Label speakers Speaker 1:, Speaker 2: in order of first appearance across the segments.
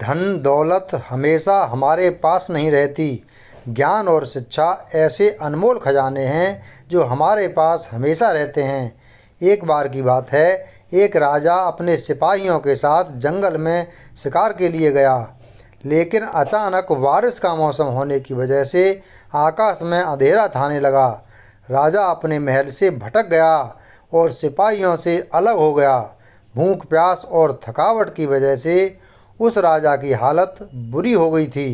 Speaker 1: धन दौलत हमेशा हमारे पास नहीं रहती। ज्ञान और शिक्षा ऐसे अनमोल खजाने हैं जो हमारे पास हमेशा रहते हैं। एक बार की बात है, एक राजा अपने सिपाहियों के साथ जंगल में शिकार के लिए गया, लेकिन अचानक बारिश का मौसम होने की वजह से आकाश में अंधेरा छाने लगा। राजा अपने महल से भटक गया और सिपाहियों से अलग हो गया। भूख, प्यास और थकावट की वजह से उस राजा की हालत बुरी हो गई थी।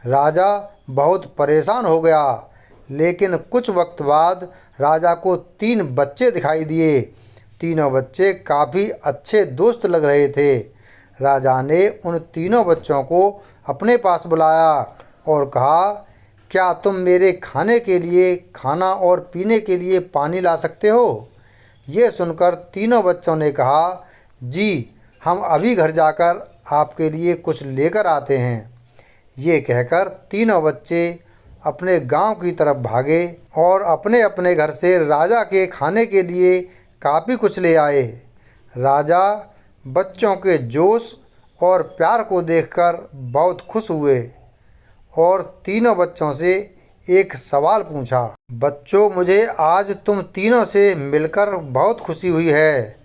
Speaker 1: राजा बहुत परेशान हो गया, लेकिन कुछ वक्त बाद राजा को 3 बच्चे दिखाई दिए। तीनों बच्चे काफ़ी अच्छे दोस्त लग रहे थे। राजा ने उन तीनों बच्चों को अपने पास बुलाया और कहा, क्या तुम मेरे खाने के लिए खाना और पीने के लिए पानी ला सकते हो? ये सुनकर तीनों बच्चों ने कहा, जी, हम अभी घर जाकर आपके लिए कुछ लेकर आते हैं। ये कहकर तीनों बच्चे अपने गांव की तरफ भागे और अपने अपने घर से राजा के खाने के लिए काफ़ी कुछ ले आए। राजा बच्चों के जोश और प्यार को देखकर बहुत खुश हुए और तीनों बच्चों से एक सवाल पूछा, बच्चों, मुझे आज तुम तीनों से मिलकर बहुत खुशी हुई है।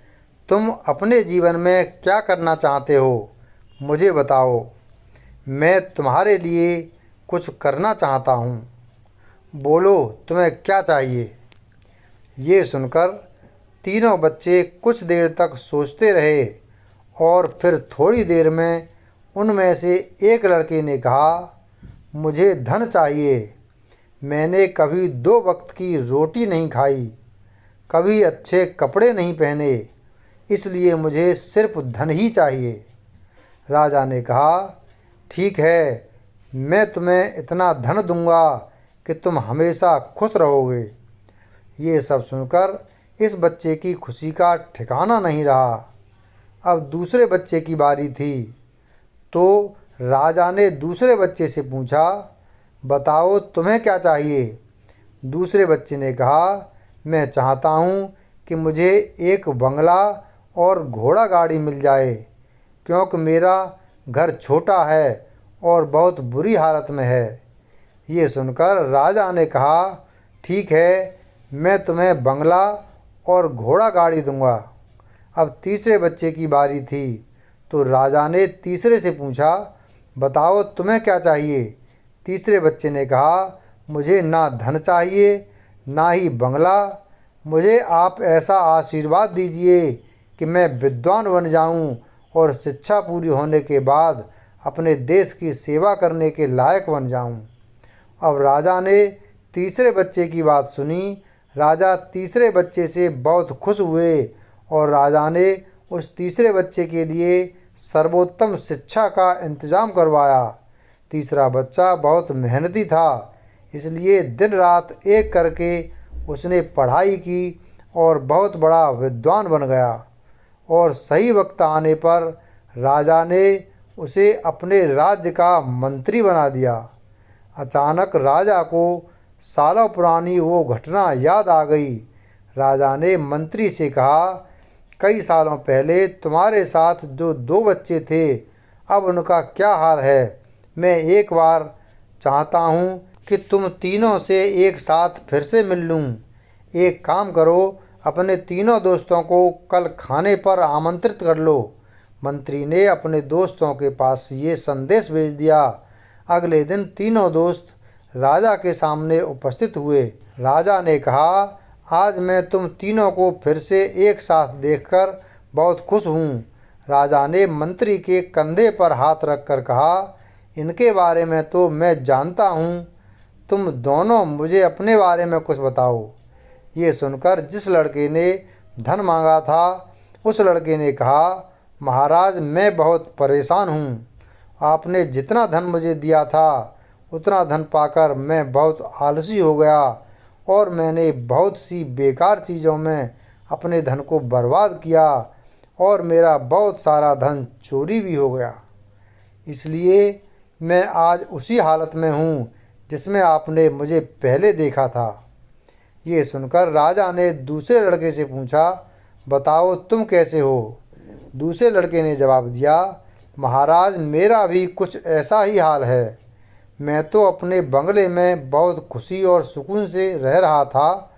Speaker 1: तुम अपने जीवन में क्या करना चाहते हो? मुझे बताओ, मैं तुम्हारे लिए कुछ करना चाहता हूँ। बोलो, तुम्हें क्या चाहिए? ये सुनकर तीनों बच्चे कुछ देर तक सोचते रहे और फिर थोड़ी देर में उनमें से एक लड़के ने कहा, मुझे धन चाहिए। मैंने कभी 2 वक्त की रोटी नहीं खाई, कभी अच्छे कपड़े नहीं पहने, इसलिए मुझे सिर्फ धन ही चाहिए। राजा ने कहा, ठीक है, मैं तुम्हें इतना धन दूंगा कि तुम हमेशा खुश रहोगे। ये सब सुनकर इस बच्चे की खुशी का ठिकाना नहीं रहा। अब दूसरे बच्चे की बारी थी, तो राजा ने दूसरे बच्चे से पूछा, बताओ, तुम्हें क्या चाहिए? दूसरे बच्चे ने कहा, मैं चाहता हूँ कि मुझे एक बंगला और घोड़ा गाड़ी मिल जाए, क्योंकि मेरा घर छोटा है और बहुत बुरी हालत में है। ये सुनकर राजा ने कहा, ठीक है, मैं तुम्हें बंगला और घोड़ा गाड़ी दूंगा। अब तीसरे बच्चे की बारी थी, तो राजा ने तीसरे से पूछा, बताओ, तुम्हें क्या चाहिए? तीसरे बच्चे ने कहा, मुझे ना धन चाहिए ना ही बंगला, मुझे आप ऐसा आशीर्वाद दीजिए कि मैं विद्वान बन जाऊं और शिक्षा पूरी होने के बाद अपने देश की सेवा करने के लायक बन जाऊं। अब राजा ने तीसरे बच्चे की बात सुनी। राजा तीसरे बच्चे से बहुत खुश हुए और राजा ने उस तीसरे बच्चे के लिए सर्वोत्तम शिक्षा का इंतज़ाम करवाया। तीसरा बच्चा बहुत मेहनती था, इसलिए दिन रात एक करके उसने पढ़ाई की और बहुत बड़ा विद्वान बन गया। और सही वक्त आने पर राजा ने उसे अपने राज्य का मंत्री बना दिया। अचानक राजा को सालों पुरानी वो घटना याद आ गई। राजा ने मंत्री से कहा, कई सालों पहले तुम्हारे साथ जो 2 बच्चे थे, अब उनका क्या हाल है? मैं एक बार चाहता हूँ कि तुम तीनों से एक साथ फिर से मिल लूँ। एक काम करो, अपने तीनों दोस्तों को कल खाने पर आमंत्रित कर लो। मंत्री ने अपने दोस्तों के पास ये संदेश भेज दिया। अगले दिन तीनों दोस्त राजा के सामने उपस्थित हुए। राजा ने कहा, आज मैं तुम तीनों को फिर से एक साथ देखकर बहुत खुश हूँ। राजा ने मंत्री के कंधे पर हाथ रखकर कहा, इनके बारे में तो मैं जानता हूँ, तुम दोनों मुझे अपने बारे में कुछ बताओ। ये सुनकर जिस लड़के ने धन मांगा था, उस लड़के ने कहा, महाराज, मैं बहुत परेशान हूँ। आपने जितना धन मुझे दिया था, उतना धन पाकर मैं बहुत आलसी हो गया और मैंने बहुत सी बेकार चीज़ों में अपने धन को बर्बाद किया और मेरा बहुत सारा धन चोरी भी हो गया। इसलिए मैं आज उसी हालत में हूँ जिसमें आपने मुझे पहले देखा था। ये सुनकर राजा ने दूसरे लड़के से पूछा, बताओ, तुम कैसे हो? दूसरे लड़के ने जवाब दिया, महाराज, मेरा भी कुछ ऐसा ही हाल है। मैं तो अपने बंगले में बहुत खुशी और सुकून से रह रहा था,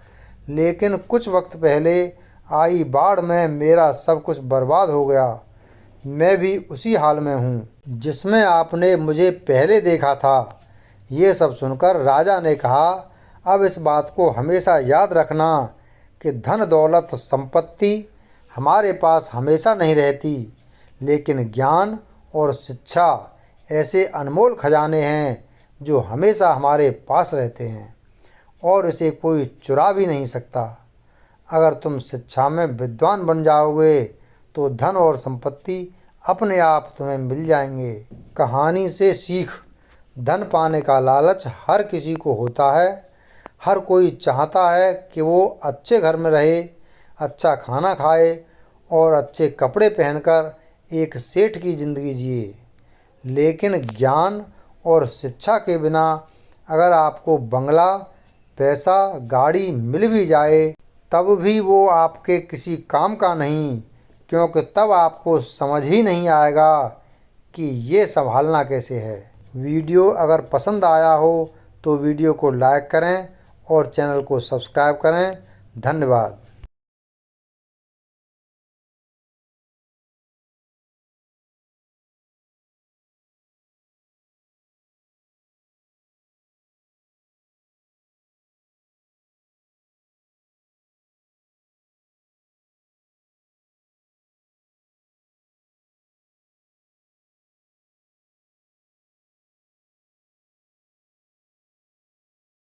Speaker 1: लेकिन कुछ वक्त पहले आई बाढ़ में मेरा सब कुछ बर्बाद हो गया। मैं भी उसी हाल में हूँ जिसमें आपने मुझे पहले देखा था। ये सब सुनकर राजा ने कहा, अब इस बात को हमेशा याद रखना कि धन दौलत संपत्ति हमारे पास हमेशा नहीं रहती, लेकिन ज्ञान और शिक्षा ऐसे अनमोल खजाने हैं जो हमेशा हमारे पास रहते हैं और इसे कोई चुरा भी नहीं सकता। अगर तुम शिक्षा में विद्वान बन जाओगे तो धन और संपत्ति अपने आप तुम्हें मिल जाएंगे। कहानी से सीख। धन पाने का लालच हर किसी को होता है। हर कोई चाहता है कि वो अच्छे घर में रहे, अच्छा खाना खाए और अच्छे कपड़े पहनकर एक सेठ की ज़िंदगी जिए। लेकिन ज्ञान और शिक्षा के बिना अगर आपको बंगला, पैसा, गाड़ी मिल भी जाए तब भी वो आपके किसी काम का नहीं, क्योंकि तब आपको समझ ही नहीं आएगा कि ये संभालना कैसे है। वीडियो अगर पसंद आया हो तो वीडियो को लाइक करें और चैनल को सब्सक्राइब करें। धन्यवाद।